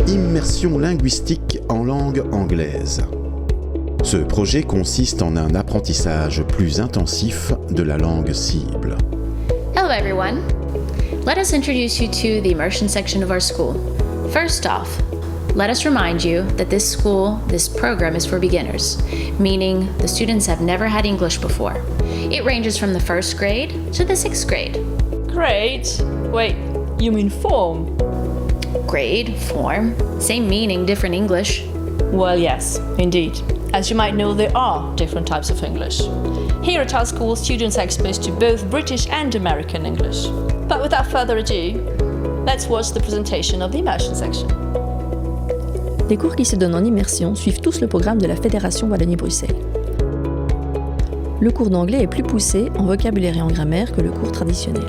Immersion linguistique en langue anglaise. Ce projet consiste en un apprentissage plus intensif de la langue cible. Hello everyone. Let us introduce you to the immersion section of our school. First off, let us remind you that this program is for beginners, meaning the students have never had English before. It ranges from the 1st grade to the 6th grade. Grade? Wait, you mean form? Grade, form, same meaning, different English. Well, yes, indeed. As you might know, there are different types of English. Here at our school, students are exposed to both British and American English. But without further ado, let's watch the presentation of the immersion section. Les cours qui se donnent en immersion suivent tous le programme de la Fédération Wallonie-Bruxelles. Le cours d'anglais est plus poussé en vocabulaire et en grammaire que le cours traditionnel.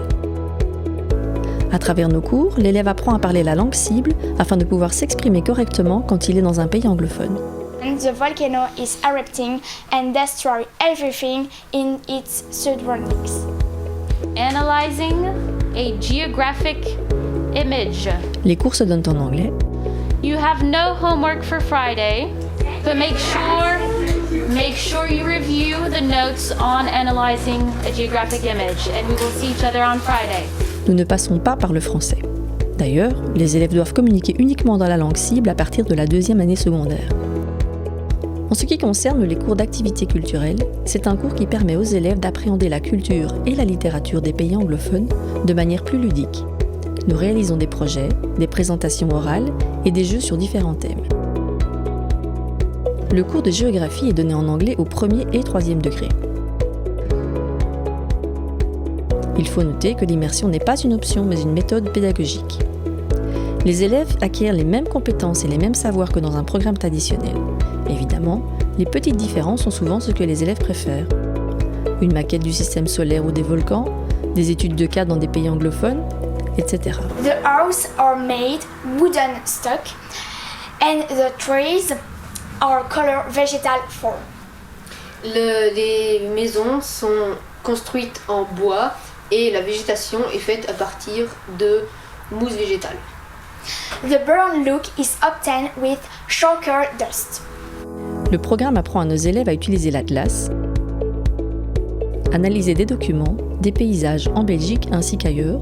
À travers nos cours, l'élève apprend à parler la langue cible afin de pouvoir s'exprimer correctement quand il est dans un pays anglophone. And the volcano is erupting and destroy everything in its surroundings. Analyzing a geographic image. Les cours se donnent en anglais. You have no homework for Friday, but make sure you review the notes on analyzing a geographic image, and we will see each other on Friday. Nous ne passons pas par le français. D'ailleurs, les élèves doivent communiquer uniquement dans la langue cible à partir de la 2e année secondaire. En ce qui concerne les cours d'activité culturelle, c'est un cours qui permet aux élèves d'appréhender la culture et la littérature des pays anglophones de manière plus ludique. Nous réalisons des projets, des présentations orales et des jeux sur différents thèmes. Le cours de géographie est donné en anglais au 1er et 3e degré. Il faut noter que l'immersion n'est pas une option mais une méthode pédagogique. Les élèves acquièrent les mêmes compétences et les mêmes savoirs que dans un programme traditionnel. Évidemment, les petites différences sont souvent ce que les élèves préfèrent. Une maquette du système solaire ou des volcans, des études de cas dans des pays anglophones, etc. The houses are made wooden stock and the trees are color vegetal form. Les maisons sont construites en bois et la végétation est faite à partir de mousse végétale. The brown look is obtained with chalker dust. Le programme apprend à nos élèves à utiliser l'atlas, analyser des documents, des paysages en Belgique ainsi qu'ailleurs.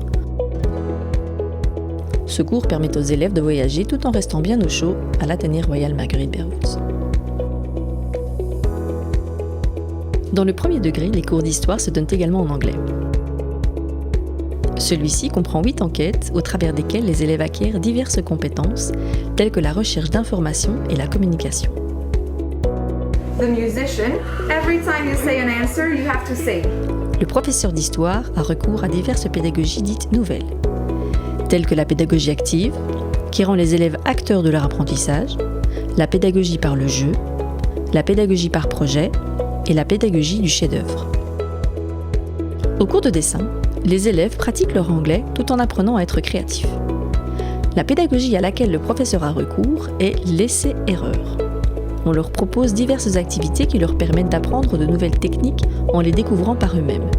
Ce cours permet aux élèves de voyager tout en restant bien au chaud à l'Athénée Royal Marguerite Berwoods. Dans le 1er degré, les cours d'histoire se donnent également en anglais. Celui-ci comprend 8 enquêtes au travers desquelles les élèves acquièrent diverses compétences telles que la recherche d'informations et la communication. The musician, every time you say an answer, you have to sing. Le professeur d'histoire a recours à diverses pédagogies dites nouvelles, telles que la pédagogie active, qui rend les élèves acteurs de leur apprentissage, la pédagogie par le jeu, la pédagogie par projet et la pédagogie du chef-d'œuvre. Au cours de dessin, les élèves pratiquent leur anglais tout en apprenant à être créatifs. La pédagogie à laquelle le professeur a recours est l'essai-erreur. On leur propose diverses activités qui leur permettent d'apprendre de nouvelles techniques en les découvrant par eux-mêmes.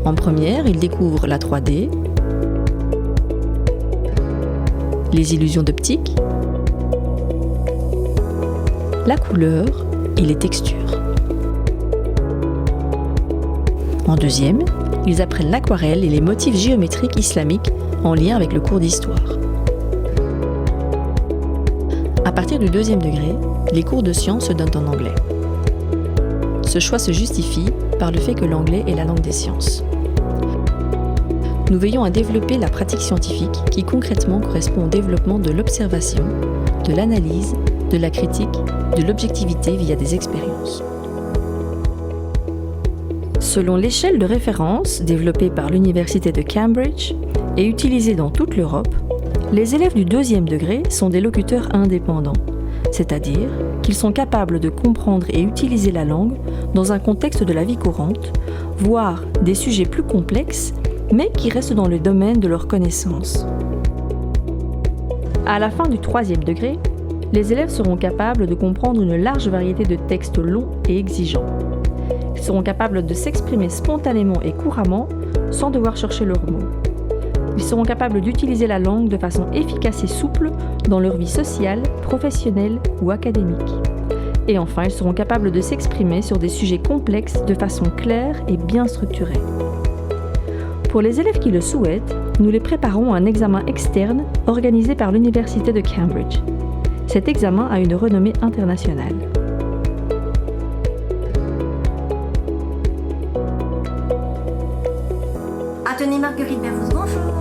En première, ils découvrent la 3D, les illusions d'optique, la couleur et les textures. En deuxième, ils apprennent l'aquarelle et les motifs géométriques islamiques en lien avec le cours d'histoire. À partir du 2e degré, les cours de sciences se donnent en anglais. Ce choix se justifie par le fait que l'anglais est la langue des sciences. Nous veillons à développer la pratique scientifique qui concrètement correspond au développement de l'observation, de l'analyse, de la critique, de l'objectivité via des expériences. Selon l'échelle de référence développée par l'Université de Cambridge et utilisée dans toute l'Europe, les élèves du 2e degré sont des locuteurs indépendants, c'est-à-dire qu'ils sont capables de comprendre et utiliser la langue dans un contexte de la vie courante, voire des sujets plus complexes, mais qui restent dans le domaine de leurs connaissances. À la fin du 3e degré, Les élèves seront capables de comprendre une large variété de textes longs et exigeants. Ils seront capables de s'exprimer spontanément et couramment sans devoir chercher leurs mots. Ils seront capables d'utiliser la langue de façon efficace et souple dans leur vie sociale, professionnelle ou académique. Et enfin, ils seront capables de s'exprimer sur des sujets complexes de façon claire et bien structurée. Pour les élèves qui le souhaitent, nous les préparons à un examen externe organisé par l'Université de Cambridge. Cet examen a une renommée internationale. Atelier Marguerite Bervouz, bonjour.